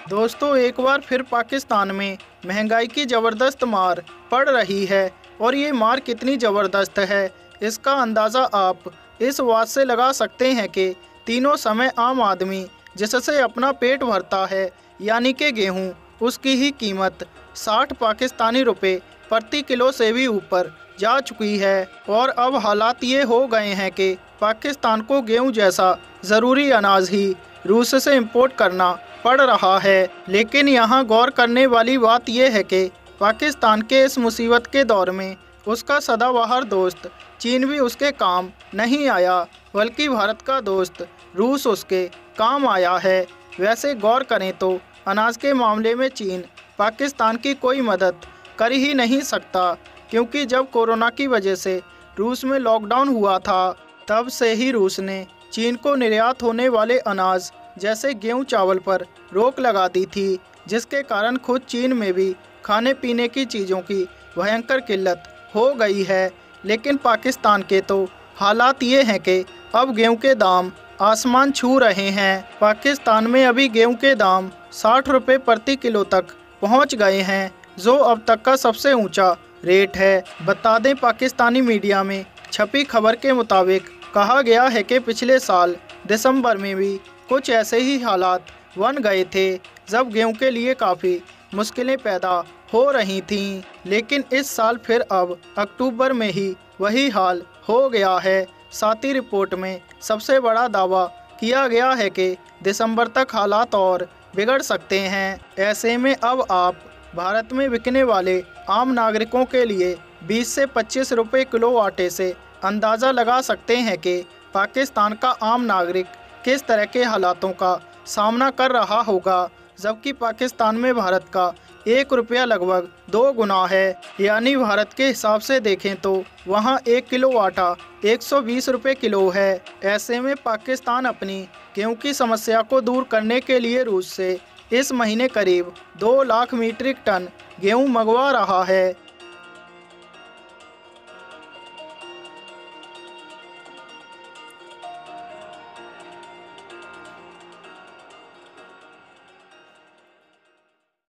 दोस्तों, एक बार फिर पाकिस्तान में महंगाई की ज़बरदस्त मार पड़ रही है और ये मार कितनी ज़बरदस्त है इसका अंदाज़ा आप इस बात से लगा सकते हैं कि तीनों समय आम आदमी जिससे अपना पेट भरता है यानी कि गेहूं, उसकी ही कीमत 60 पाकिस्तानी रुपए प्रति किलो से भी ऊपर जा चुकी है। और अब हालात ये हो गए हैं कि पाकिस्तान को गेहूं जैसा ज़रूरी अनाज ही रूस से इंपोर्ट करना पड़ रहा है। लेकिन यहाँ गौर करने वाली बात यह है कि पाकिस्तान के इस मुसीबत के दौर में उसका सदाबहार दोस्त चीन भी उसके काम नहीं आया, बल्कि भारत का दोस्त रूस उसके काम आया है। वैसे गौर करें तो अनाज के मामले में चीन पाकिस्तान की कोई मदद कर ही नहीं सकता, क्योंकि जब कोरोना की वजह से रूस में लॉकडाउन हुआ था तब से ही रूस ने चीन को निर्यात होने वाले अनाज जैसे गेहूं चावल पर रोक लगा दी थी, जिसके कारण खुद चीन में भी खाने पीने की चीज़ों की भयंकर किल्लत हो गई है। लेकिन पाकिस्तान के तो हालात ये हैं कि अब गेहूं के दाम आसमान छू रहे हैं। पाकिस्तान में अभी गेहूं के दाम 60 रुपये प्रति किलो तक पहुंच गए हैं, जो अब तक का सबसे ऊंचा रेट है। बता दें, पाकिस्तानी मीडिया में छपी खबर के मुताबिक कहा गया है कि पिछले साल दिसंबर में भी कुछ ऐसे ही हालात बन गए थे, जब गेहूं के लिए काफ़ी मुश्किलें पैदा हो रही थीं। लेकिन इस साल फिर अब अक्टूबर में ही वही हाल हो गया है। साथ ही रिपोर्ट में सबसे बड़ा दावा किया गया है कि दिसंबर तक हालात और बिगड़ सकते हैं। ऐसे में अब आप भारत में बिकने वाले आम नागरिकों के लिए 20 से 25 रुपये किलो आटे से अंदाज़ा लगा सकते हैं कि पाकिस्तान का आम नागरिक किस तरह के हालातों का सामना कर रहा होगा, जबकि पाकिस्तान में भारत का 1 रुपया लगभग 2 गुना है। यानी भारत के हिसाब से देखें तो वहाँ 1 किलो आटा 120 रुपये किलो है। ऐसे में पाकिस्तान अपनी गेहूं की समस्या को दूर करने के लिए रूस से इस महीने करीब 2 लाख मीट्रिक टन गेहूं मंगवा रहा है।